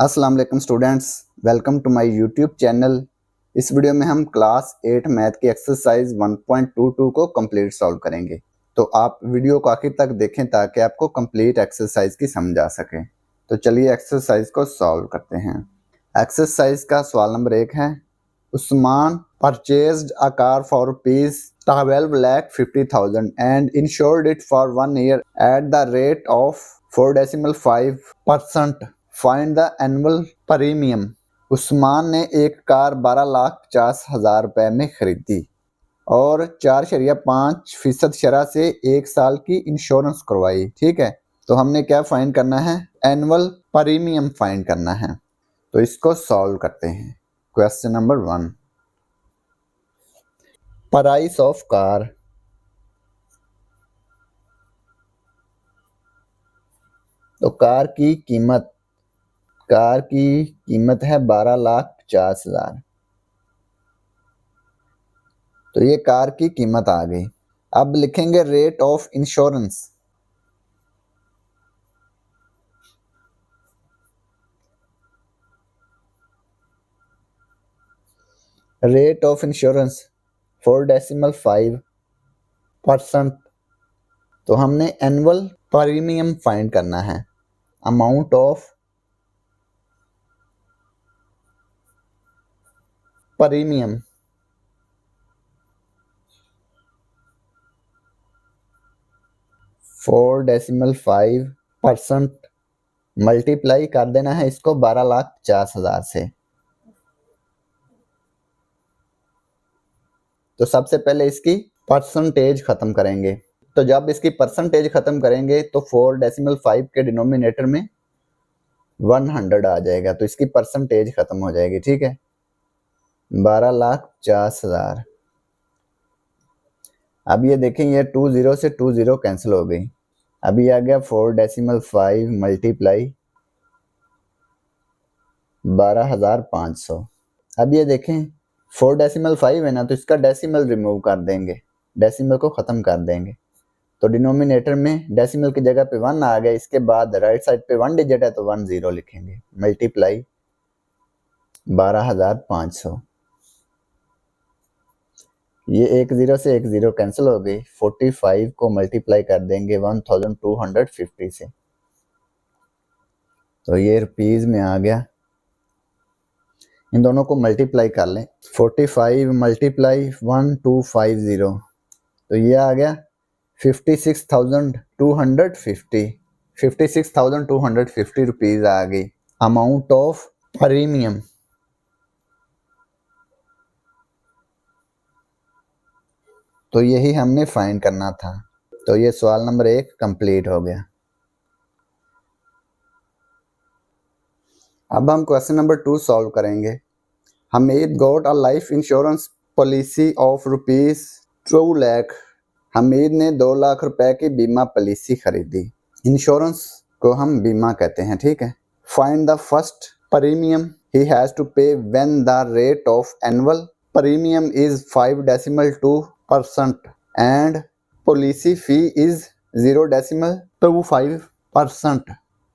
अस्सलाम वालेकुम students, welcome to my YouTube channel. इस वीडियो में हम क्लास 8 मैथ की एक्सरसाइज 1.22 को कंप्लीट सॉल्व करेंगे। तो आप वीडियो को आखिर तक देखें ताकि आपको कंप्लीट एक्सरसाइज की समझ आ सके। तो चलिए एक्सरसाइज को सॉल्व करते हैं। एक्सरसाइज का सवाल नंबर 1 है, Usman purchased a car for ₹12,50,000 and insured it for 1 year at the rate of 4.5%। Find the annual premium. Usman ने एक कार 12,50,000 रुपए में खरीदी और 4.5% शरह से 1 साल की इंश्योरेंस करवाई। ठीक है, तो हमने क्या फाइंड करना है? एनुअल प्रीमियम फाइंड करना है। तो इसको सॉल्व करते हैं। Question number 1, price of car. तो कार की कीमत है 12,50,000। तो ये कार की कीमत आ गई। अब लिखेंगे rate of insurance. Rate of insurance 4.5%। तो हमने एनुअल प्रीमियम फाइंड करना है। अमाउंट ऑफ प्रीमियम 4.5% मल्टीप्लाई कर देना है इसको 12,50,000 से। तो सबसे पहले इसकी परसेंटेज खत्म करेंगे। तो जब इसकी परसेंटेज खत्म करेंगे तो 4.5 के डिनोमिनेटर में 100 आ जाएगा, तो इसकी परसेंटेज खत्म हो जाएगी। ठीक है, 12,50,000। अब ये देखें, ये 20 से 20 कैंसिल हो गई। अभी आ गया 4.5 मल्टीप्लाई 12,500। अब ये देखें 4.5 है ना, तो इसका डेसिमल रिमूव कर देंगे, डेसिमल को ख़त्म कर देंगे। तो डिनोमिनेटर में डेसिमल की जगह पे 1 आ गया। इसके बाद राइट साइड पे 1 डिजिट है तो 10 लिखेंगे। मल्टीप्लाई 12,500। ये 1 से 1 कैंसिल हो गई। 45 को मल्टीप्लाई कर देंगे 1250 से, तो ये रुपीज़ में आ गया। इन दोनों को मल्टीप्लाई कर लें। 45 मल्टीप्लाई 1250, तो ये आ गया 56,250 रुपीज़ आ गई। Amount of premium. तो यही हमने फाइंड करना था। तो ये सवाल नंबर 1 कंप्लीट हो गया। अब हम क्वेश्चन नंबर 2 सॉल्व करेंगे। Hamid got a life insurance policy of ₹2 lakh. Hamid ने 2 लाख रुपए की बीमा पॉलिसी खरीदी। इंश्योरेंस को हम बीमा कहते हैं। ठीक है, find the first premium he has to pay when the rate of annual premium is 5.2% and policy fee is 0.25%।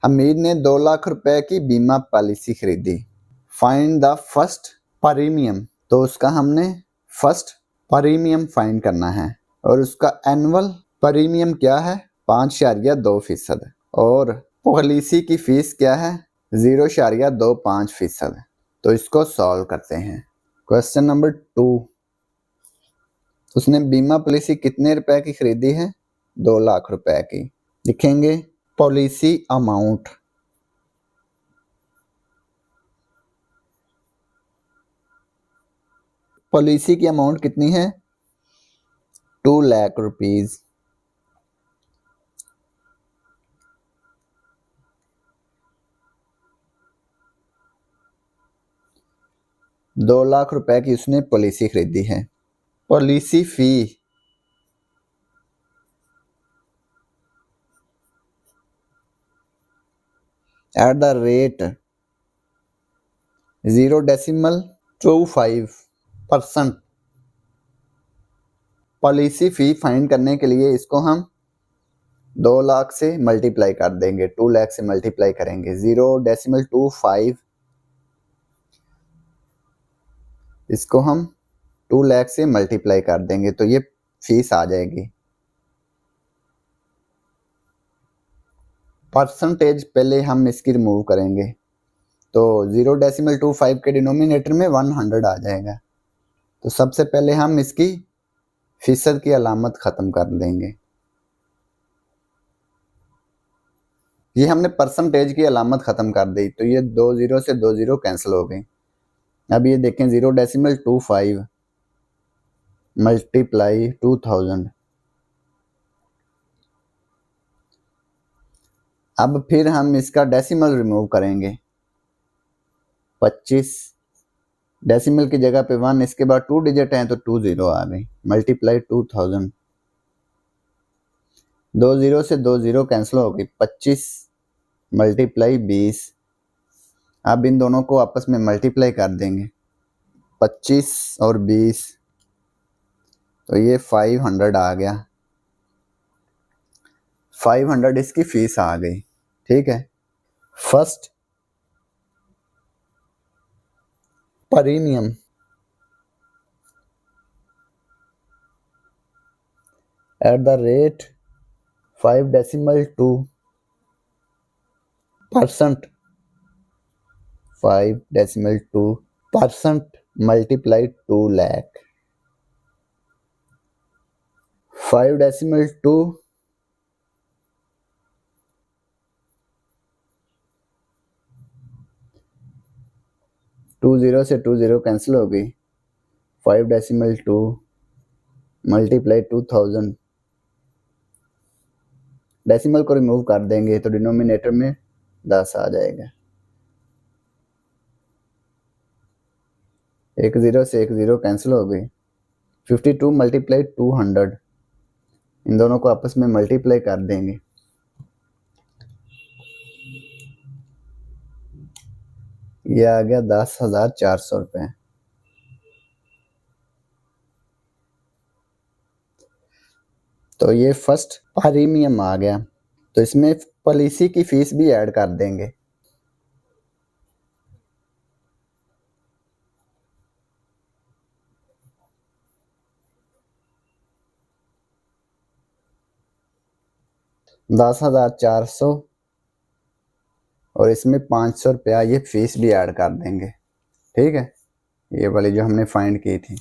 Hameed ने 2 लाख रुपए की बीमा पॉलिसी खरीदी। Find the first premium. तो उसका हमने फर्स्ट प्रीमियम फाइंड करना है और उसका एनुअल प्रीमियम क्या है? 5.2%। और पॉलिसी की फीस क्या है? 0.25%। तो इसको सॉल्व करते हैं। क्वेश्चन नंबर 2, उसने बीमा पॉलिसी कितने रुपए की खरीदी है? 2 लाख रुपए की। लिखेंगे पॉलिसी अमाउंट। पॉलिसी की अमाउंट कितनी है? 2 लाख रुपीज। दो लाख रुपए की उसने पॉलिसी खरीदी है। Policy fee at the rate 0.25%। Policy fee find करने के लिए इसको हम 2 लाख से मल्टीप्लाई कर देंगे, 2 लाख से मल्टीप्लाई करेंगे, 0.25, इसको हम 2 लाख से मल्टीप्लाई कर देंगे तो ये फीस आ जाएगी। परसेंटेज पहले हम इसकी रिमूव करेंगे तो 0.25 के डिनोमिनेटर में 100 आ जाएगा। तो सबसे पहले हम इसकी फीसद की अलामत ख़त्म कर देंगे। ये हमने परसेंटेज की अलामत ख़त्म कर दी तो ये 2 0 से 2 0 कैंसिल हो गई। अब ये देखें 0.25 मल्टीप्लाई 2000। अब फिर हम इसका डेसिमल रिमूव करेंगे, 25, डेसिमल की जगह पे 1, इसके बाद 2 डिजिट हैं तो 2 0 आ गई, मल्टीप्लाई 2000। 2 0 से 2 0 कैंसिल हो गई, 25 मल्टीप्लाई 20। अब इन दोनों को आपस में मल्टीप्लाई कर देंगे, 25 और 20, तो ये 500 आ गया। 500 इसकी फीस आ गई। ठीक है, first premium at the rate 5.2%, 5.2% multiply 2 lakh, 5.2 2 0 से 2 0 कैंसिल हो गई, 5.2 मल्टीप्लाई 2000। डेसिमल को रिमूव कर देंगे तो डिनोमिनेटर में 10 आ जाएगा। 1 0 से 1 0 कैंसिल हो गई, 52 मल्टीप्लाई 200, इन दोनों को आपस में मल्टीप्लाई कर देंगे, ये आ गया 10,400 रुपये। तो ये फर्स्ट प्रीमियम आ गया। तो इसमें पॉलिसी की फीस भी ऐड कर देंगे। $10,400 और इसमें 500 रुपया ये फीस भी ऐड कर देंगे। ठीक है, ये वाली जो हमने फाइंड की थी।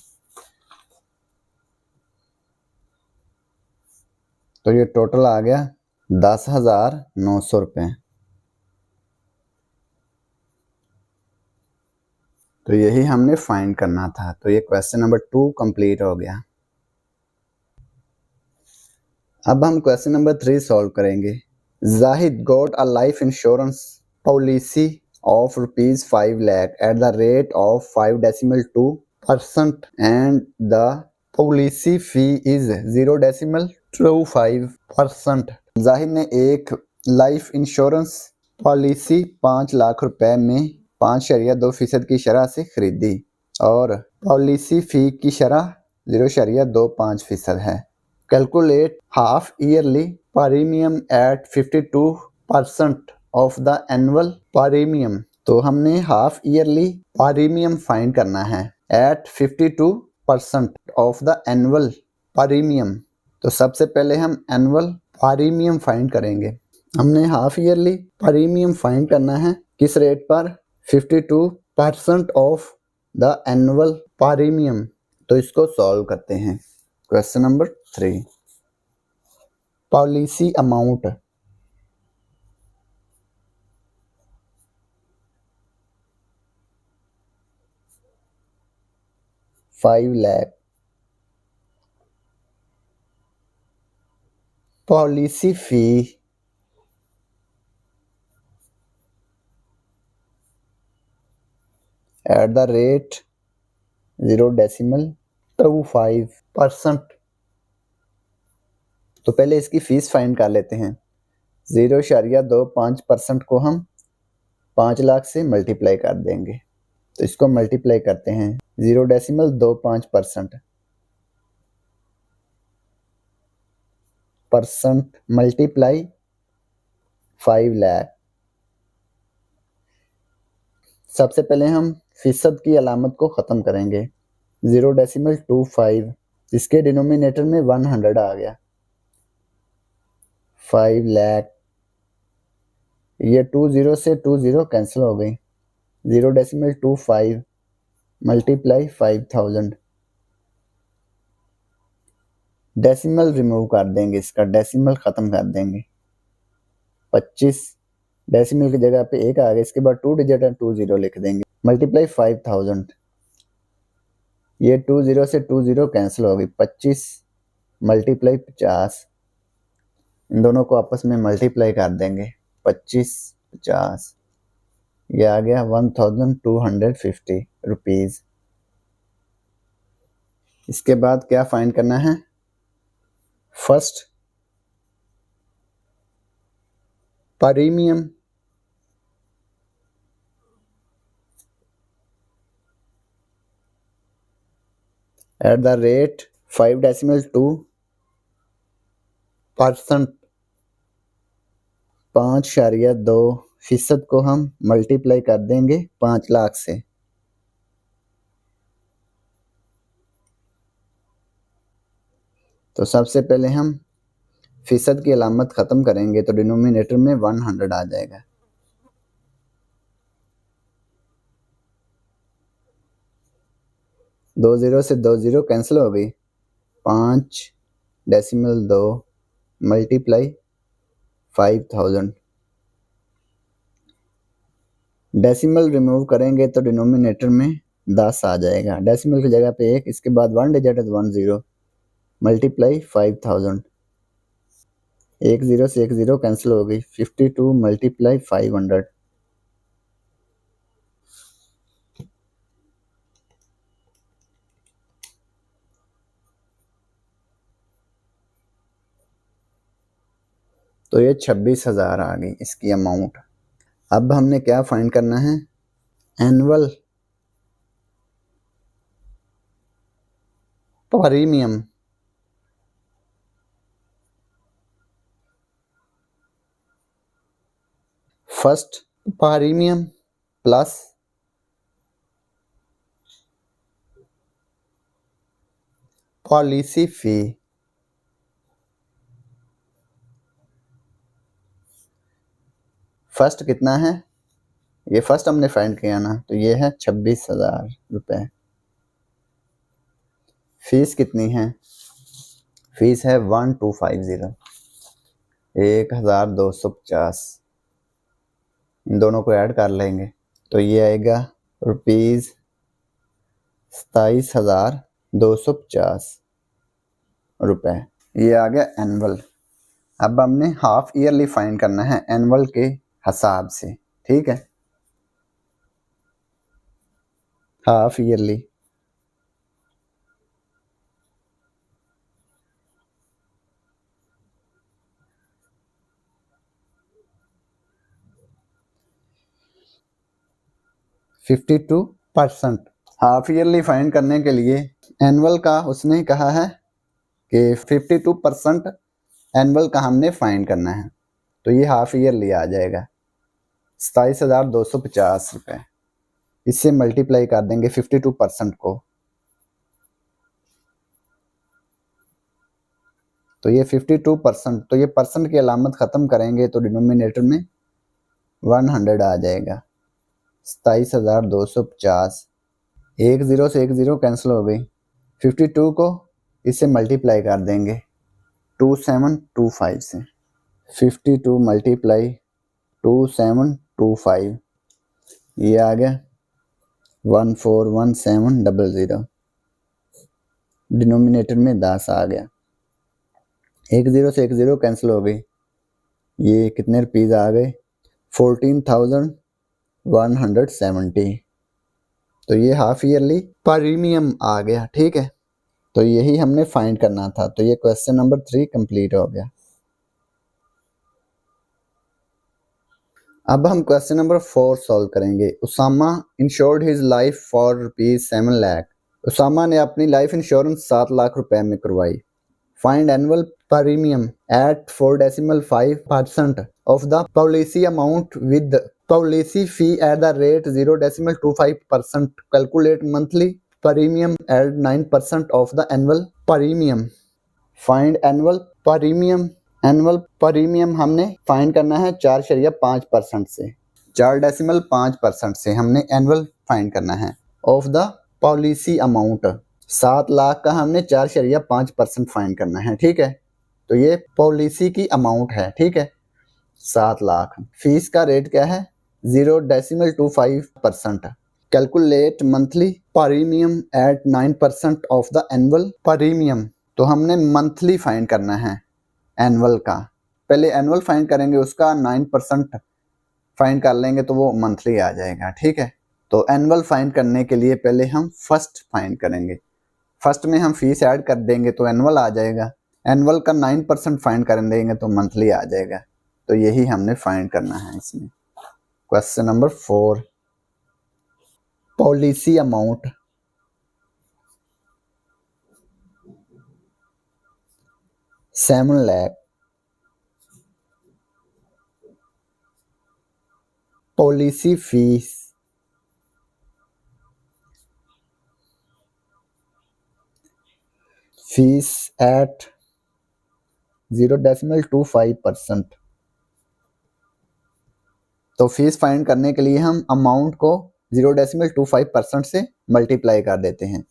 तो ये टोटल आ गया 10,900 रुपये। तो यही हमने फाइंड करना था। तो ये क्वेश्चन नंबर 2 कंप्लीट हो गया। अब हम क्वेश्चन नंबर 3 सॉल्व करेंगे। Zahid got a life insurance policy of rupees 5 lakh at the rate of 5.2% and the policy fee is 0.25%। Zahid ने एक लाइफ इंश्योरेंस पॉलिसी 5 लाख रुपए में 5.2% की शरह से खरीदी और पॉलिसी फी की शरह 0.25% है। Calculate half yearly premium at 52% of the annual premium. तो हमने हाफ ईयरली प्रीमियम फाइंड करना है at 52% of the annual premium. तो सबसे पहले हम एनुअल प्रीमियम फाइंड करेंगे। हमने हाफ ईयरली प्रीमियम फाइंड करना है किस रेट पर, 52% ऑफ द एनुअल प्रीमियम। तो इसको सॉल्व करते हैं। Question number 3, policy amount 5 lakh, policy fee at the rate 0.25%। तो पहले इसकी फीस फाइंड कर लेते हैं। 0.25% को हम 5 लाख से मल्टीप्लाई कर देंगे। तो इसको मल्टीप्लाई करते हैं 0.25%। Percent multiply 5 lakh. सबसे पहले हम फीसद की अलामत को ख़त्म करेंगे। 0.25, इसके डिनोमिनेटर में 100 आ गया। 5 लाख, ये 20 से 20 कैंसिल हो गई। 0.25 मल्टीप्लाई 5000। डेसिमल रिमूव कर देंगे, इसका डेसिमल ख़त्म कर देंगे। 25 डेसिमल की जगह पे 1 आ गया, इसके बाद 2 डिजिट है 20 लिख देंगे। मल्टीप्लाई 5000, ये 20 से 20 कैंसिल हो गई। 25 मल्टीप्लाई 50, इन दोनों को आपस में मल्टीप्लाई कर देंगे। 25 50, ये आ गया 1250 रुपीज़। इसके बाद क्या फाइंड करना है? First premium at the rate 5.2%, 5.2% को हम मल्टीप्लाई कर देंगे 5 लाख से। तो सबसे पहले हम फीसद की अलामत ख़त्म करेंगे तो डिनोमिनेटर में 100 आ जाएगा। दो ज़ीरो से 20 कैंसिल हो गई। 5.2 मल्टीप्लाई 5000। डेसिमल रिमूव करेंगे तो डिनोमिनेटर में 10 आ जाएगा। डेसिमल की जगह पे 1, इसके बाद 1 डिजिट है 10 मल्टीप्लाई 5000। 10 से 10 कैंसिल हो गई। 52 मल्टीप्लाई 500। तो ये 26,000 आ गई इसकी अमाउंट। अब हमने क्या फाइंड करना है? Annual premium. First premium plus policy fee. First कितना है? ये फर्स्ट हमने फाइंड किया ना, तो ये है 26,000 रुपये। फीस कितनी है? फीस है 1250, 1250। इन दोनों को ऐड कर लेंगे तो ये आएगा रुपीज़ 27,250 रुपये। ये आ गया एनुअल। अब हमने हाफ ईयरली फाइंड करना है एनुअल के हिसाब से, ठीक है। Half yearly %52। Half yearly find करने के लिए एनुअल का उसने कहा है कि 52% एनुअल का हमने फाइंड करना है, तो ये हाफ ईयरली आ जाएगा 27,250 रुपये। इससे मल्टीप्लाई कर देंगे 52% को, तो ये 52%। तो ये परसेंट की अलामत ख़त्म करेंगे तो डिनोमिनेटर में 100 आ जाएगा। 27,250। 10 से 10 कैंसिल हो गई। 52 को इससे मल्टीप्लाई कर देंगे 2725 से। 52 मल्टीप्लाई 2725, ये आ गया 141700। डिनोमिनेटर में 10 आ गया। 10 से 10 कैंसिल हो गई। ये कितने रुपीज़ आ गए? 14,170। तो ये हाफ ईयरली प्रीमियम आ गया, ठीक है। तो यही हमने फाइंड करना था। तो ये क्वेश्चन नंबर 3 कंप्लीट हो गया। अब हम क्वेश्चन नंबर 4 सॉल्व करेंगे। Usama insured his life for ₹7 lakh. Usama ने अपनी लाइफ इंश्योरेंस 7 लाख रुपए में करवाई। Find annual premium at 4.5% of the policy amount with policy fee at the rate 0.25%. Calculate monthly premium at 9% of the annual premium. Find annual premium. Annual premium हमने find करना है 4.5% से, 4.5% से हमने एनुअल फाइंड करना है of the policy amount. 7 lakh का हमने 4.5% फाइंड करना है, ठीक है। तो ये पॉलिसी की अमाउंट है, ठीक है, 7 लाख। फीस का रेट क्या है 0.25%। Calculate monthly premium eight 9% of the annual premium. तो हमने मंथली फाइंड करना है एनुअल का, पहले एनुअल फाइंड करेंगे, उसका 9% फाइंड कर लेंगे तो वो मंथली आ जाएगा, ठीक है। तो एनुअल फाइंड करने के लिए पहले हम फर्स्ट फाइंड करेंगे, फर्स्ट में हम फीस ऐड कर देंगे तो एनुअल आ जाएगा, एनुअल का 9% फाइंड कर देंगे तो मंथली आ जाएगा। तो यही हमने फाइंड करना है इसमें। Question number 4, policy amount 7 lakh, policy fees at 0.25%। तो फीस फाइंड करने के लिए हम अमाउंट को 0.25% से मल्टीप्लाई कर देते हैं।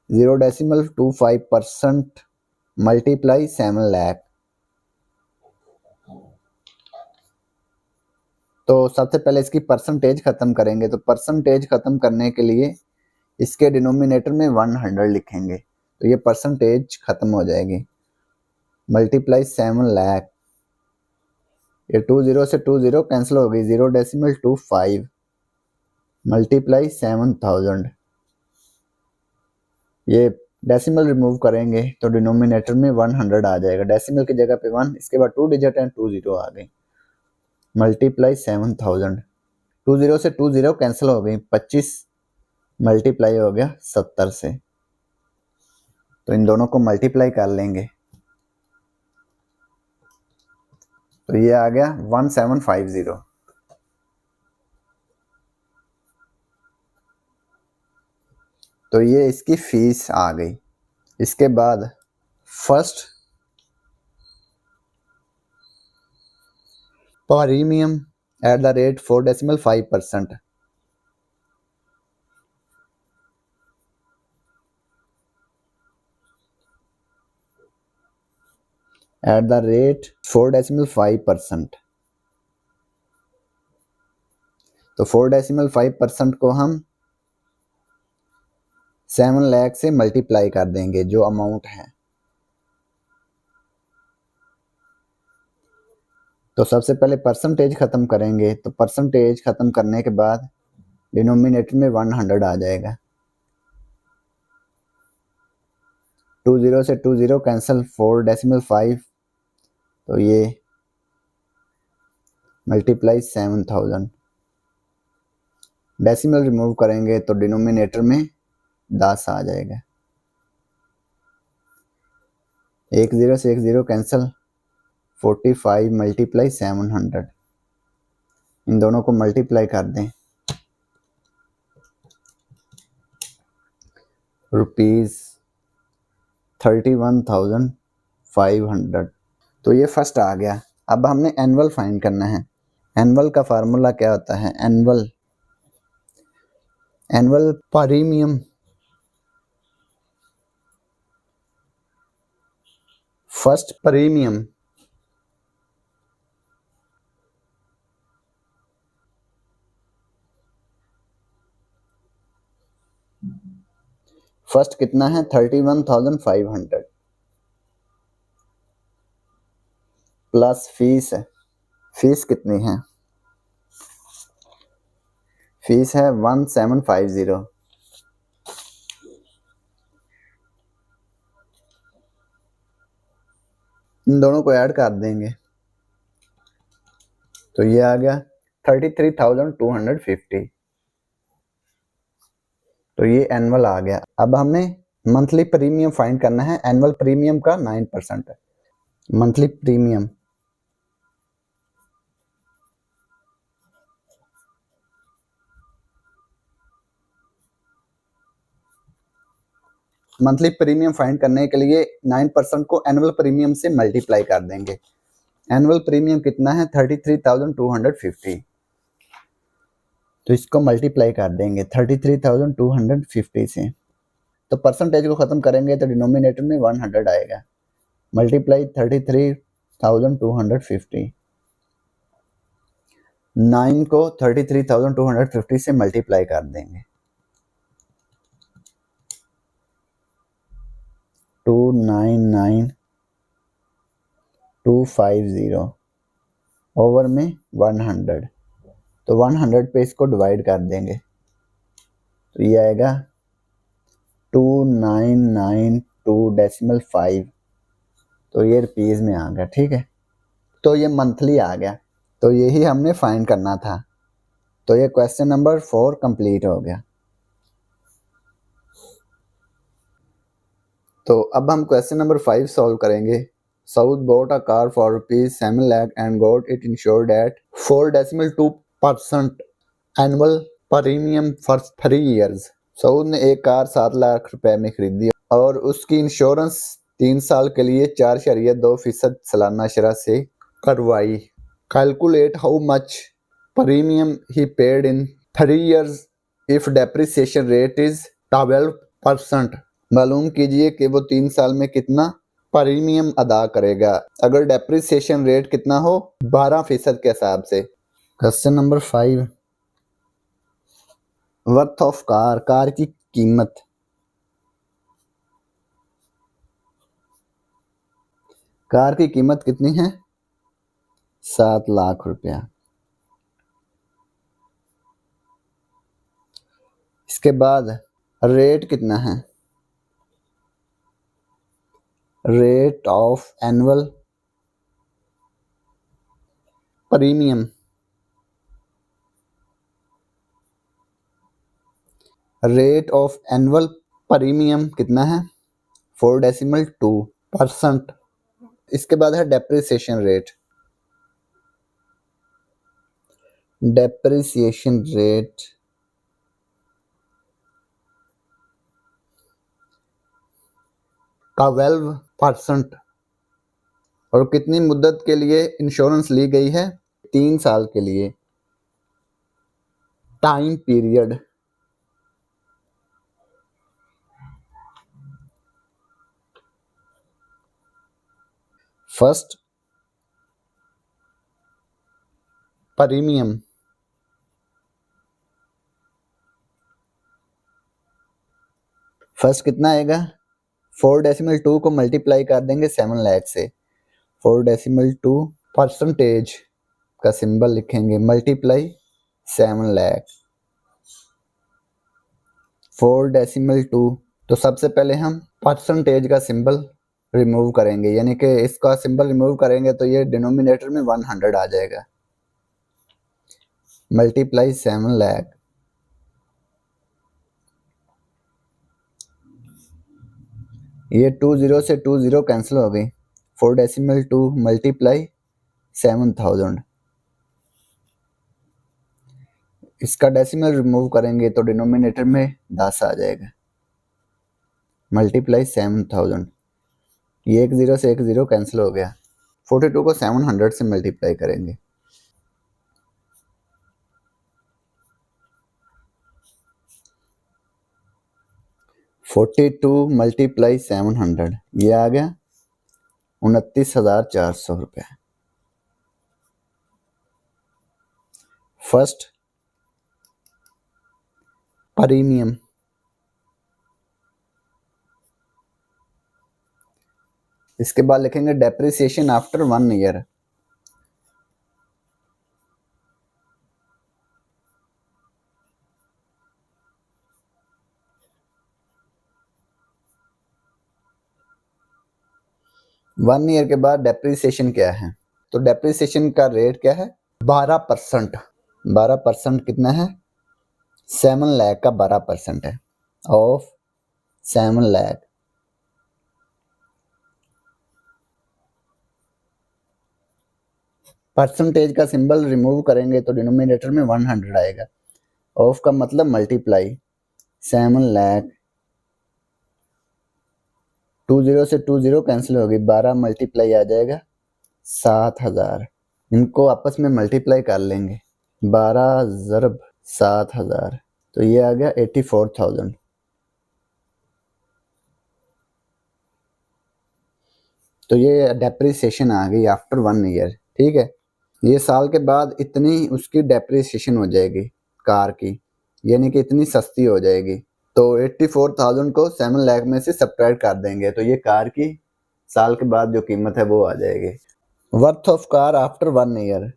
0.25% मल्टीप्लाई 7 लाख। तो सबसे पहले इसकी परसेंटेज खत्म करेंगे, तो परसेंटेज खत्म करने के लिए इसके डिनोमिनेटर में 100 लिखेंगे, तो ये परसेंटेज खत्म हो जाएगी। मल्टीप्लाई 7 लाख, ये 20 से 20 कैंसिल हो गई, 0.25 मल्टीप्लाई 7000। ये डेसिमल रिमूव करेंगे तो डिनोमिनेटर में 100 आ जाएगा, डेसिमल की जगह पे 1, इसके बाद 2 डिजिट एंड 20 आ गई। मल्टीप्लाई 7000, 20 से 20 कैंसिल हो गई, 25 मल्टीप्लाई हो गया 70 से। तो इन दोनों को मल्टीप्लाई कर लेंगे तो ये आ गया 1750। तो ये इसकी फीस आ गई। इसके बाद first premium at the rate 4.5%। At the rate 4.5%। तो 4.5% को हम 7 लाख से मल्टीप्लाई कर देंगे जो अमाउंट है। तो सबसे पहले परसेंटेज खत्म करेंगे, तो परसेंटेज खत्म करने के बाद डिनोमिनेटर में 100 आ जाएगा। 20 से 20 कैंसिल, 4.5, तो ये मल्टीप्लाई 7000। डेसिमल रिमूव करेंगे तो डिनोमिनेटर में 10 आ जाएगा। 10 से 10 कैंसिल, 45 मल्टीप्लाई 700। इन दोनों को मल्टीप्लाई कर दें, ₹31,500। तो ये फर्स्ट आ गया। अब हमने एनुअल फाइंड करना है। एनुअल का फार्मूला क्या होता है, annual premium first premium first कितना है 31,500 प्लस फीस है, फीस कितनी है, फीस है 1750। इन दोनों को ऐड कर देंगे तो ये आ गया 33,250। तो ये एनुअल आ गया। अब हमें मंथली प्रीमियम फाइंड करना है। एनुअल प्रीमियम का 9% है, monthly premium, monthly premium find करने के लिए 9% को एनुअल प्रीमियम से मल्टीप्लाई कर देंगे। एनुअल प्रीमियम कितना है 33,250, तो इसको मल्टीप्लाई कर देंगे 33,250 से। तो परसेंटेज को खत्म करेंगे तो डिनोमिनेटर में 100 आएगा, मल्टीप्लाई 33,250, 9 को 33,250 से मल्टीप्लाई कर देंगे, 299,250 ओवर में 100, तो 100 पे इसको डिवाइड कर देंगे तो ये आएगा 2992.5, तो ये रुपीज़ में आ गया। ठीक है, तो ये मंथली आ गया, तो यही हमने फाइंड करना था। तो ये क्वेश्चन नंबर 4 कंप्लीट हो गया। तो अब हम क्वेश्चन नंबर 5 सॉल्व करेंगे। South bought a car for ₹7 lakh and got it insured at 4.2% annual premium for 3 years। South ने एक कार 7 लाख रुपए में खरीदी और उसकी इंश्योरेंस 3 साल के लिए 4.2% सालाना शरह से करवाई। Calculate how much premium he paid in 3 years if depreciation rate is 12%। मालूम कीजिए कि वो 3 साल में कितना प्रीमियम अदा करेगा अगर डेप्रिसिएशन रेट कितना हो 12% के हिसाब से। Question number 5, worth of car, car की कीमत। कार की कीमत कितनी है 7 लाख रुपया। इसके बाद रेट कितना है, rate of annual premium, rate of annual premium कितना है 4.2%। इसके बाद है डेप्रिसिएशन रेट, डेप्रिसिएशन रेट 12%। और कितनी मुद्दत के लिए इंश्योरेंस ली गई है 3 साल के लिए। Time period, first premium, first कितना आएगा 4.2 को मल्टीप्लाई कर देंगे 7 लाख से, 4.2 परसेंटेज का सिंबल लिखेंगे मल्टीप्लाई 7 लाख 4.2। तो सबसे पहले हम परसेंटेज का सिंबल रिमूव करेंगे, यानी कि इसका सिंबल रिमूव करेंगे तो ये डिनोमिनेटर में 100 आ जाएगा, मल्टीप्लाई 7 लाख। ये 2 0 से 2 0 कैंसिल हो गई, 4.2 मल्टीप्लाई 7,000। इसका डेसिमल रिमूव करेंगे तो डिनोमिनेटर में 10 आ जाएगा, मल्टीप्लाई 7,000। ये 1 0 से 1 0 कैंसिल हो गया, 42 को 700 से मल्टीप्लाई करेंगे, (42 मल्टीप्लाई 700) ये आ गया 29,400 रुपये। फर्स्ट प्रीमियम, इसके बाद लिखेंगे depreciation after 1 year. One year के बाद डेप्रिसिएशन क्या है, तो डेप्रिसिएशन का रेट क्या है 12%। 12% कितना है 7 लाख का 12% है ऑफ 7 लाख। परसेंटेज का सिंबल रिमूव करेंगे तो डिनोमिनेटर में 100 आएगा। ऑफ का मतलब मल्टीप्लाई, 7 लाख, 20 से 20 कैंसिल होगी, 12 मल्टीप्लाई आ जाएगा 7000। इनको आपस में मल्टीप्लाई कर लेंगे, 12 ज़रब 7000, तो ये आ गया 84,000। तो ये डेप्रिसिएशन आ गई आफ्टर 1 ईयर। ठीक है, ये साल के बाद इतनी उसकी डेप्रिसिएशन हो जाएगी कार की, यानी कि इतनी सस्ती हो जाएगी। तो 84,000 को 7 लाख में से सब्ट्रैक्ट कर देंगे तो ये कार की साल के बाद जो कीमत है वो आ जाएगी। Worth of car after 1 year.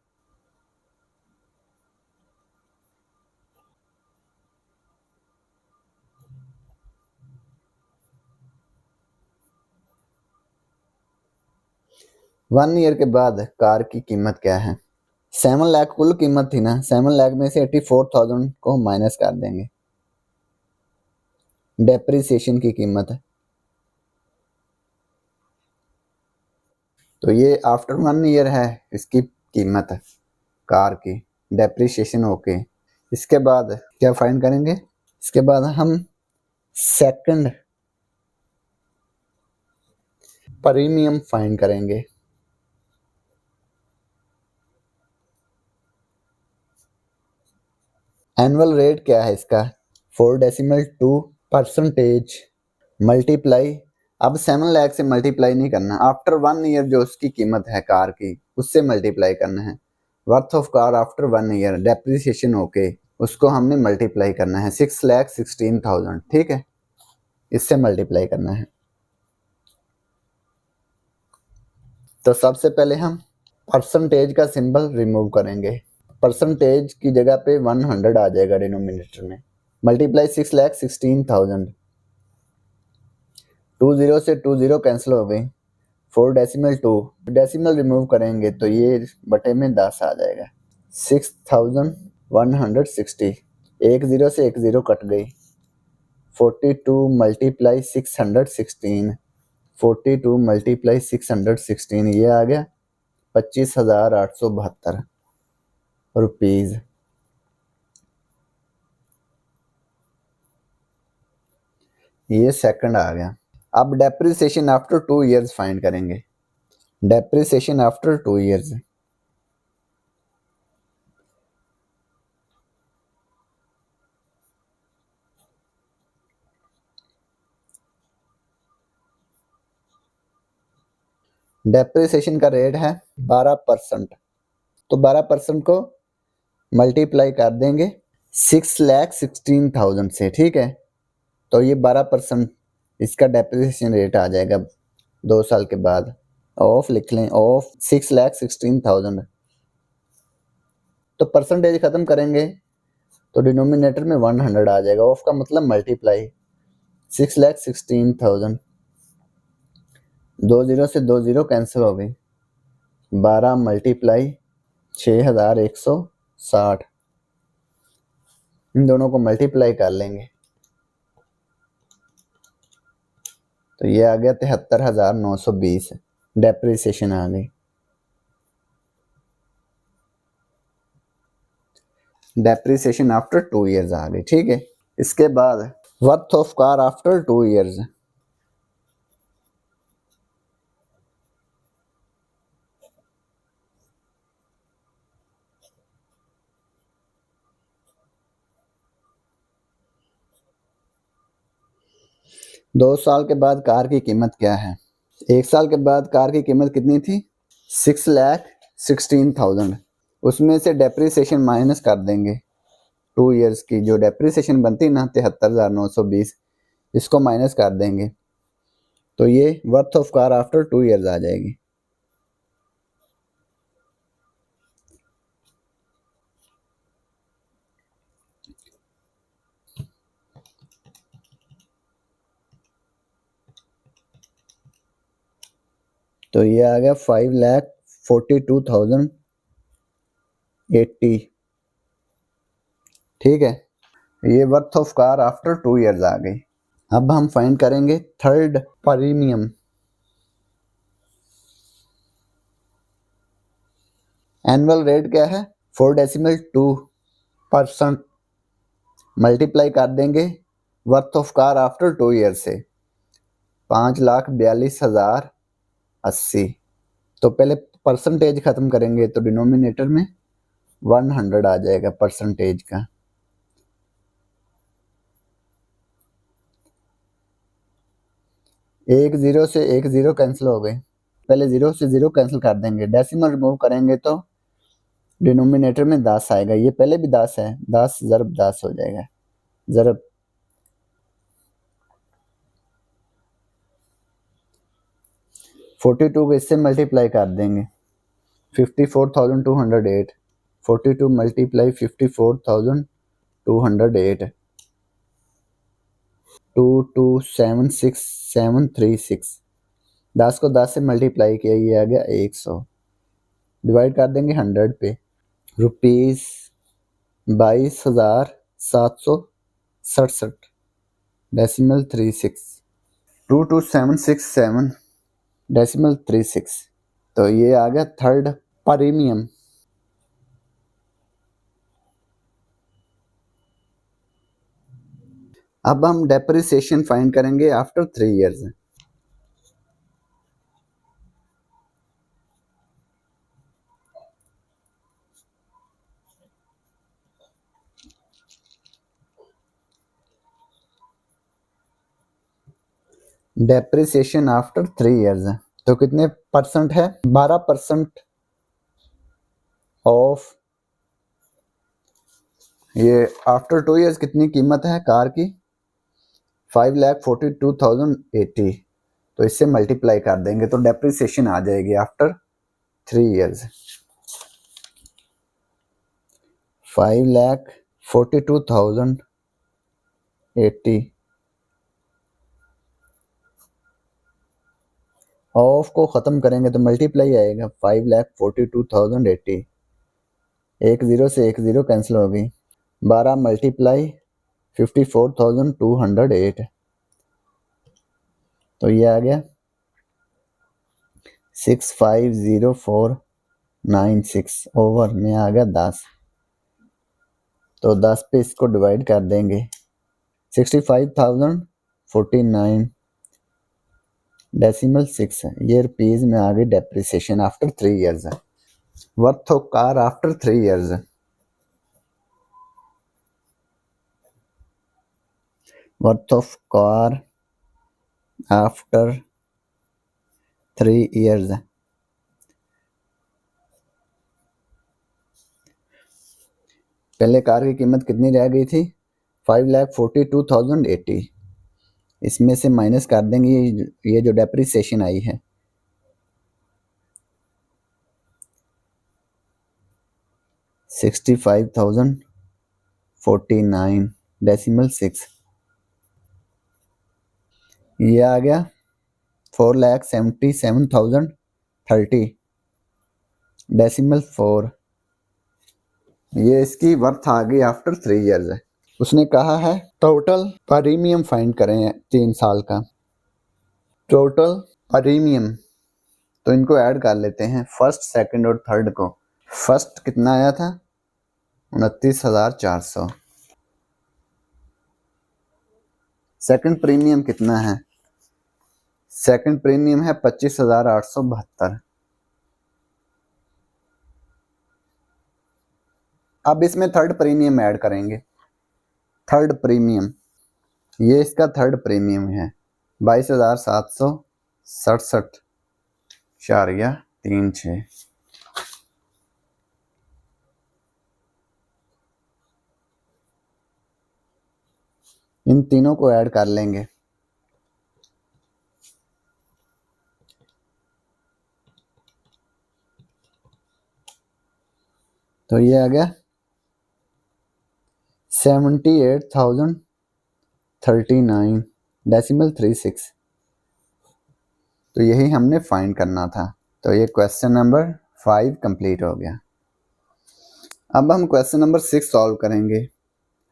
One year के बाद कार की कीमत क्या है? 7 लाख कुल कीमत थी ना, 7 लाख में से 84,000 को माइनस कर देंगे, डेप्रिसिएशन की कीमत है। तो ये आफ्टर 1 ईयर है इसकी कीमत है कार की, डेप्रिसिएशन होके। इसके बाद क्या फाइंड करेंगे? इसके बाद हम सेकंड प्रीमियम फाइंड करेंगे। एनुअल रेट क्या है इसका? 4.2% मल्टीप्लाई, अब 7 लाख से मल्टीप्लाई नहीं करना, आफ्टर 1 ईयर जो उसकी कीमत है कार की उससे मल्टीप्लाई करना है। Worth of car after 1 year depreciation होके उसको हमने मल्टीप्लाई करना है, 6,16,000। ठीक है, इससे मल्टीप्लाई करना है। तो सबसे पहले हम परसेंटेज का सिंबल रिमूव करेंगे, परसेंटेज की जगह पे 100 आ जाएगा डिनोमिनेटर में, मल्टीप्लाई 6,16,000, 20 से 20 कैंसिल हो गई, 4.2 डेसिमल रिमूव करेंगे तो ये बटे में 10 आ जाएगा, 6,160, 10 से 10 कट गई, 42 मल्टीप्लाई 616, 42 मल्टीप्लाई 616, ये आ गया 25,872 रुपीज। ये सेकंड आ गया। अब डेप्रिसिएशन आफ्टर 2 इयर्स फाइंड करेंगे, डेप्रिसिएशन आफ्टर 2 इयर्स। डेप्रिसिएशन का रेट है 12%, तो 12% को मल्टीप्लाई कर देंगे 6,16,000 से। ठीक है, तो ये 12% इसका डेप्रिसिएशन रेट आ जाएगा 2 साल के बाद। ऑफ लिख लें, ऑफ 6,16,000। तो परसेंटेज खत्म करेंगे तो डिनोमिनेटर में 100 आ जाएगा, ऑफ का मतलब मल्टीप्लाई 6,16,000, 20 से 20 कैंसिल हो गई, 12 मल्टीप्लाई 6,160, इन दोनों को मल्टीप्लाई कर लेंगे तो ये आ गया 73,920, डेप्रिसिएशन आ गई। डेप्रिसिएशन आफ्टर 2 इयर्स आ गई। ठीक है, इसके बाद worth of car after 2 years. दो साल के बाद कार की कीमत क्या है? 1 साल के बाद कार की कीमत कितनी थी? 6,16,000, उसमें से डेप्रिसिएशन माइनस कर देंगे 2 इयर्स की, जो डेप्रिसिएशन बनती ना 73,920, इसको माइनस कर देंगे तो ये worth of car after 2 years आ जाएगी। तो ये आ गया 5,42,080। ठीक है, ये worth of car after 2 years आ गई। अब हम फाइंड करेंगे थर्ड प्रीमियम। एनुअल रेट क्या है 4.2%। मल्टीप्लाई कर देंगे worth of car after 2 year से 5,42,080। तो पहले परसेंटेज खत्म करेंगे तो डिनोमिनेटर में 100 आ जाएगा परसेंटेज का। एक जीरो से एक जीरो कैंसिल हो गए, पहले जीरो से जीरो कैंसिल कर देंगे, डेसिमल रिमूव करेंगे तो डिनोमिनेटर में 10 आएगा। ये पहले भी 10 है, 10 ज़रब 10 हो जाएगा, ज़रब 42 को इससे मल्टीप्लाई कर देंगे 54,208। 42 मल्टीप्लाई 54,208 2276,736। 10 को 10 से मल्टीप्लाई किया, ये आ गया 100। डिवाइड कर देंगे 100 पे, रुपीज़ 22,767 डेसिमल 36 22767 डेसिमल 36। तो ये आ गया थर्ड प्रीमियम। अब हम डेप्रिसिएशन फाइंड करेंगे after 3 years. Depreciation after 3 years है तो कितने परसेंट है 12% ऑफ। ये आफ्टर 2 इयर्स कितनी कीमत है कार की 5,42,080। तो इससे मल्टीप्लाई कर देंगे तो डेप्रिसिएशन आ जाएगी आफ्टर 3 इयर्स 5,42,080। ऑफ को ख़त्म करेंगे तो मल्टीप्लाई आएगा 5,42,080। एक ज़ीरो से एक ज़ीरो कैंसिल हो गई, 12 मल्टीप्लाई 54,208। तो ये आ गया 650,496 ओवर में आ गया 10। तो 10 पे इसको डिवाइड कर देंगे 65,049 डेसिमल 6। ये रुपीज़ में आ गई depreciation after 3 years. Worth of car after 3 years, worth of car after 3 years. पहले कार की कीमत कितनी रह गई थी 5,42,080। इसमें से माइनस कर देंगे ये जो डेप्रिसिएशन आई है 65,049 डेसिमल 6। ये आ गया 4,77,030 डेसिमल 4। ये इसकी वर्थ आ गई आफ्टर 3 इयर्स है। उसने कहा है टोटल प्रीमियम फाइंड करें 3 साल का टोटल प्रीमियम। तो इनको ऐड कर लेते हैं फर्स्ट सेकंड और थर्ड को। फर्स्ट कितना आया था 29,400। सेकंड प्रीमियम कितना है सेकंड प्रीमियम है 25,872। अब इसमें थर्ड प्रीमियम ऐड करेंगे। थर्ड प्रीमियम ये इसका थर्ड प्रीमियम है 22,767.36। इन तीनों को ऐड कर लेंगे। तो ये आ गया 78,039 डेसिमल 36। तो यही हमने फाइंड करना था। तो ये क्वेश्चन नंबर 5 कंप्लीट हो गया। अब हम क्वेश्चन नंबर 6 सॉल्व करेंगे।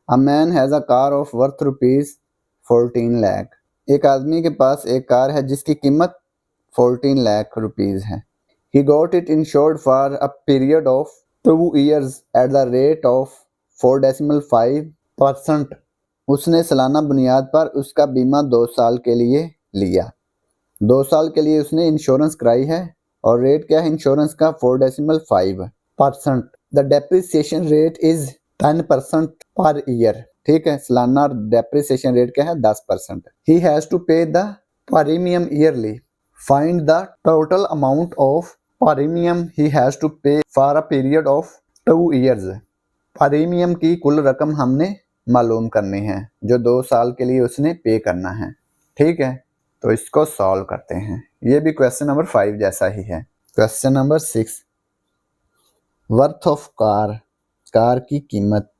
A man has a car of worth ₹14 lakh. एक आदमी के पास एक कार है जिसकी कीमत 14 लाख रुपीज़ है। He got it insured for a period of 2 years at the rate of 4.5%. उसने सालाना बुनियाद पर उसका बीमा 2 साल के लिए लिया। 2 साल के लिए उसने इंश्योरेंस कराई है और रेट क्या है इंश्योरेंस का 4.5%। The depreciation rate is 10% per year. ठीक है, सालाना डेप्रिसिएशन रेट क्या है 10%। He has to pay the premium yearly. Find the total amount of premium he has to pay for a period of 2 years. Premium की कुल रकम हमने मालूम करनी है जो 2 साल के लिए उसने पे करना है। ठीक है, तो इसको सॉल्व करते हैं। ये भी क्वेश्चन नंबर 5 जैसा ही है। Question number 6, worth of car, car की कीमत।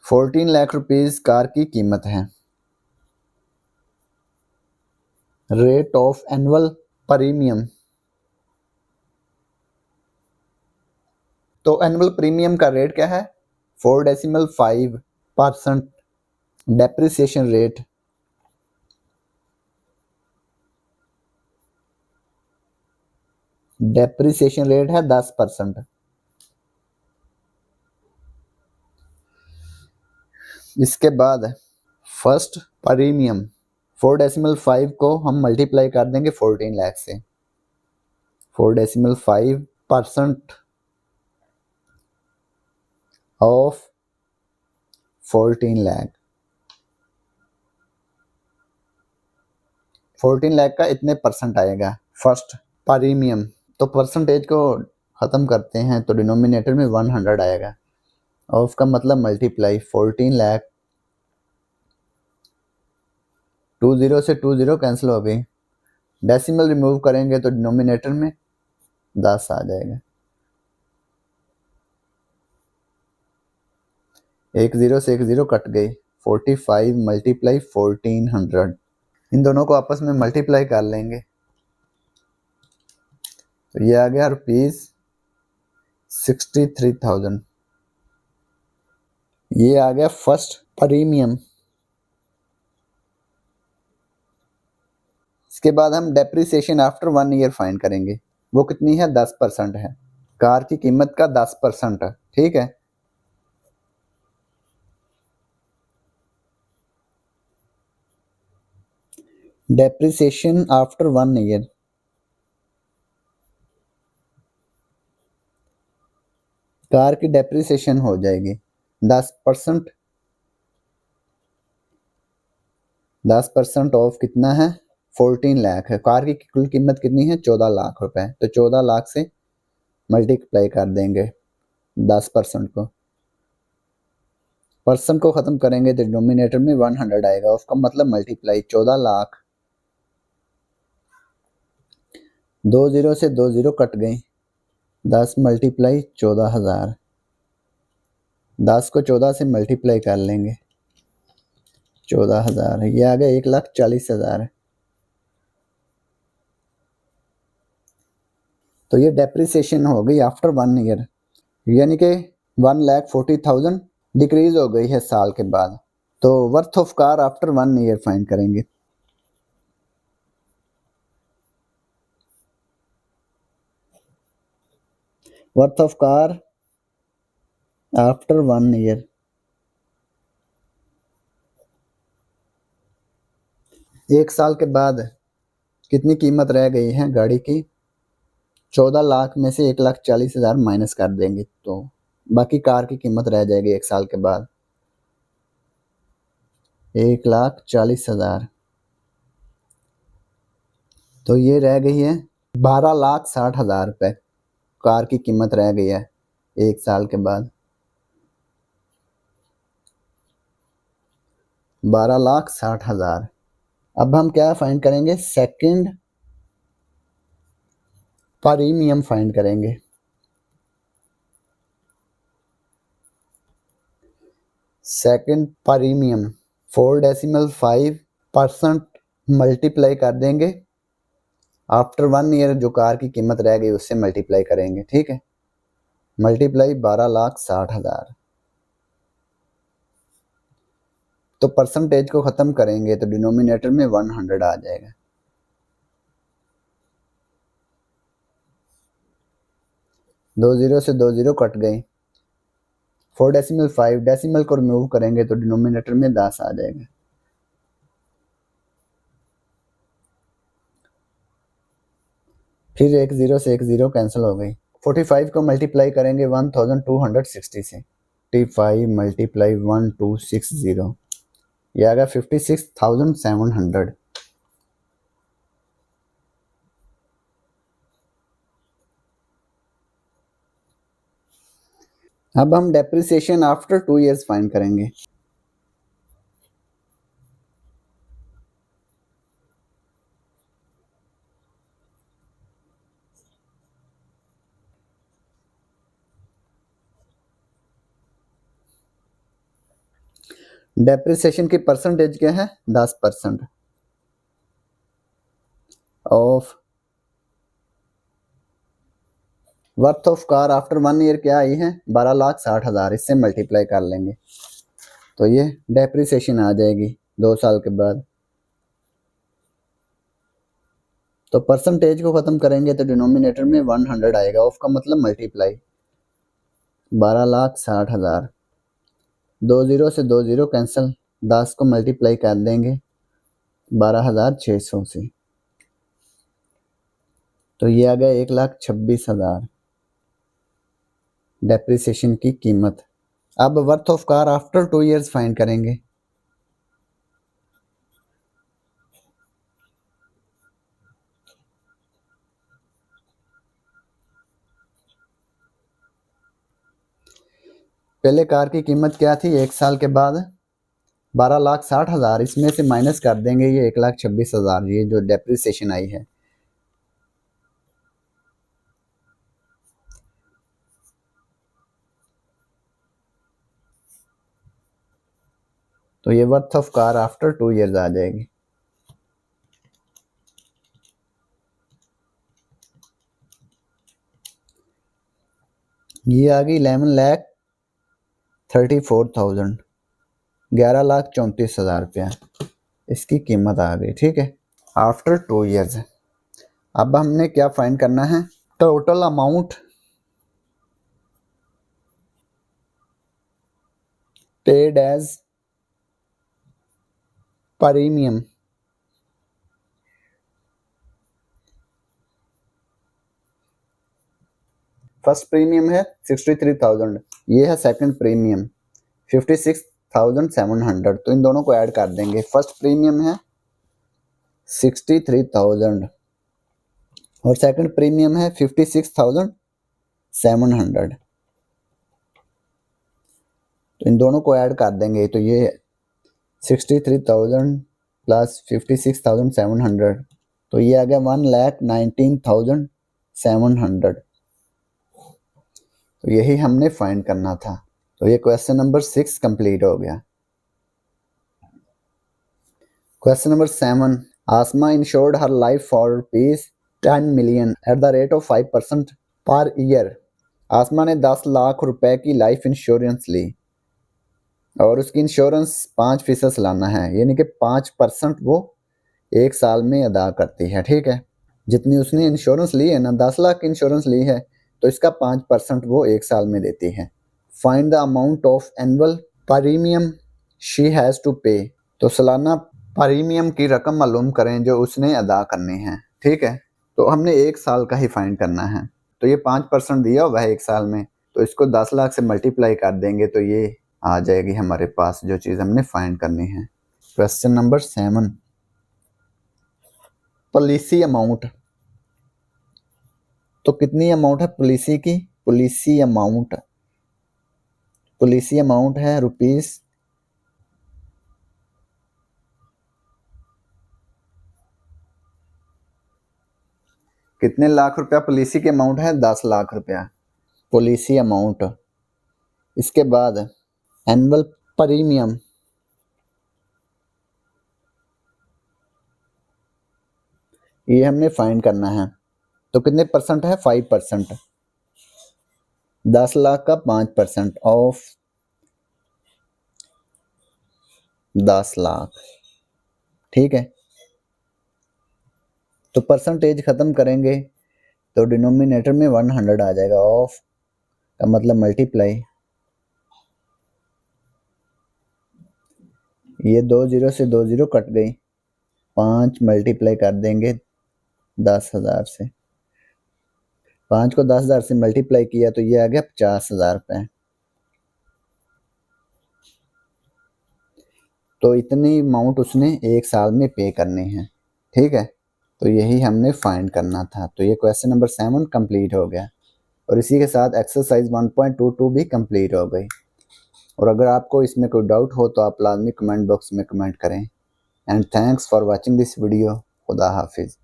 ₹14 लाख कार की कीमत है। रेट ऑफ एनुअल प्रीमियम, तो एनुअल प्रीमियम का रेट क्या है 4.5%। डेप्रिसिएशन रेट है 10%। इसके बाद फर्स्ट प्रीमियम 4.5 को हम मल्टीप्लाई कर देंगे 14 लाख से। 4.5% ऑफ 14 लाख, 14 लाख का इतने परसेंट आएगा फर्स्ट प्रीमियम। तो परसेंटेज को ख़त्म करते हैं तो डिनोमिनेटर में 100 आएगा। ऑफ का मतलब मल्टीप्लाई 14 लाख, 2 0 से 2 0 कैंसिल हो गई। डेसिमल रिमूव करेंगे तो डिनोमिनेटर में 10 आ जाएगा। 1 0 से 1 0 कट गई। 45 मल्टीप्लाई 1400, इन दोनों को आपस में मल्टीप्लाई कर लेंगे तो ये आ गया ₹63,000। ये आ गया फर्स्ट प्रीमियम। इसके बाद हम डेप्रिसिएशन आफ्टर 1 ईयर फाइंड करेंगे। वो कितनी है 10% है। कार की कीमत का 10% है। ठीक है, डेप्रिसिएशन आफ्टर 1 ईयर, कार की डेप्रिसिएशन हो जाएगी 10%। 10% ऑफ कितना है 14 लाख है। कार की कुल कीमत कितनी है 14 लाख रुपए। तो 14 लाख से मल्टीप्लाई कर देंगे 10% को। परसेंट को ख़त्म करेंगे तो डिनोमिनेटर में 100 आएगा। उसका मतलब मल्टीप्लाई 14 लाख, 2 0 से 2 0 कट गई। 10 मल्टीप्लाई 14,000, 10 को 14 से मल्टीप्लाई कर लेंगे 14,000। ये आ गया 1,40,000। तो ये डेप्रिसिएशन हो गई आफ्टर 1 ईयर, यानी कि 1,40,000 डिक्रीज हो गई है साल के बाद। तो worth of car after 1 year find करेंगे। Worth of car after 1 year, एक साल के बाद कितनी कीमत रह गई है गाड़ी की 14 लाख में से 1,40,000 माइनस कर देंगे तो बाकी कार की कीमत रह जाएगी एक साल के बाद 1,40,000। तो ये रह गई है 12,60,000 रुपये। कार की कीमत रह गई है एक साल के बाद 12,60,000। अब हम क्या फाइंड करेंगे सेकंड प्रीमियम फाइंड करेंगे। सेकंड प्रीमियम 4.5% मल्टीप्लाई कर देंगे आफ्टर 1 ईयर जो कार की कीमत रह गई उससे मल्टीप्लाई करेंगे। ठीक है, मल्टीप्लाई 12,60,000। तो परसेंटेज को ख़त्म करेंगे तो डिनोमिनेटर में 100 आ जाएगा। दो जीरो से दो जीरो कट गई। 4.5 डेसिमल को रिमूव करेंगे तो डिनोमिनेटर में 10 आ जाएगा। फिर एक जीरो से एक जीरो कैंसिल हो गई। 45 को मल्टीप्लाई करेंगे 1260 से। 45 मल्टीप्लाई 1260, ये आ गया 56,700। अब हम डेप्रिसिएशन आफ्टर 2 ईयर्स फाइंड करेंगे। डेप्रिसिएशन की परसेंटेज क्या है? 10% of worth of car after 1 year क्या आई है? 12,60,000। इससे मल्टीप्लाई कर लेंगे तो ये डेप्रिसिएशन आ जाएगी 2 साल के बाद। तो परसेंटेज को ख़त्म करेंगे तो डिनोमिनेटर में 100 आएगा। ऑफ का मतलब मल्टीप्लाई। 12,60,000। दो जीरो से दो जीरो कैंसिल। 10 को मल्टीप्लाई कर देंगे 12,600 से, तो ये आ गया 1,26,000 डेप्रिसिएशन की कीमत। अब worth of car after 2 years find करेंगे। पहले कार की कीमत क्या थी? 1 साल के बाद 12,60,000। इसमें से माइनस कर देंगे ये 1,26,000, ये जो डेप्रिसिएशन आई है। तो ये worth of car after 2 years आ जाएगी। ये आ गई 11,34,000, 11,34,000 रुपया इसकी कीमत आ गई। ठीक है, आफ्टर 2 ईयर्स। अब हमने क्या फाइंड करना है? Total amount paid as premium. First premium है 63,000, ये है सेकंड प्रीमियम 56,700। तो इन दोनों को ऐड कर देंगे। फर्स्ट प्रीमियम है 63,000 और सेकंड प्रीमियम है 56,700। तो इन दोनों को ऐड कर देंगे तो ये 63,000 प्लस 56,700, तो ये आ गया 1,19,700। तो यही हमने फाइंड करना था। तो ये क्वेश्चन नंबर 6 कंप्लीट हो गया। Question number 7, Asma insured her life for ₹10 million at the rate of 5% per year. आसमा ने 10 लाख रुपए की लाइफ इंश्योरेंस ली और उसकी इंश्योरेंस 5% सालाना है, यानी कि 5% वो 1 साल में अदा करती है। ठीक है, जितनी उसने इंश्योरेंस ली है ना, 10 लाख की इंश्योरेंस ली है, तो इसका 5% वो 1 साल में देती है। Find the amount of annual premium she has to pay. तो सालाना प्रीमियम की रकम मालूम करें जो उसने अदा करनी है। ठीक है, तो हमने 1 साल का ही फाइंड करना है। तो ये 5% दिया हुआ है 1 साल में, तो इसको 10 लाख से मल्टीप्लाई कर देंगे तो ये आ जाएगी हमारे पास जो चीज़ हमने फाइंड करनी है। Question number 7, policy amount. तो कितनी अमाउंट है पॉलिसी की? पॉलिसी अमाउंट है रुपीस कितने लाख रुपया पॉलिसी की अमाउंट है? 10 लाख रुपया पॉलिसी अमाउंट। इसके बाद एनुअल प्रीमियम ये हमने फाइंड करना है। तो कितने परसेंट है? 5%। 10 लाख का 5% ऑफ 10 लाख। ठीक है, तो परसेंटेज ख़त्म करेंगे तो डिनोमिनेटर में 100 आ जाएगा। ऑफ का मतलब मल्टीप्लाई, ये 2 जीरो से 2 जीरो कट गई, 5 मल्टीप्लाई कर देंगे 10,000 से, 5 को 10,000 से मल्टीप्लाई किया तो ये आ गया 50,000 रुपये। तो इतनी अमाउंट उसने एक साल में पे करनी है। ठीक है, तो यही हमने फाइंड करना था। तो ये क्वेश्चन नंबर 7 कंप्लीट हो गया और इसी के साथ एक्सरसाइज 1.22 भी कंप्लीट हो गई। और अगर आपको इसमें कोई डाउट हो तो आप लाजमी कमेंट बॉक्स में कमेंट करें। And thanks for watching this video. खुदा हाफिज़।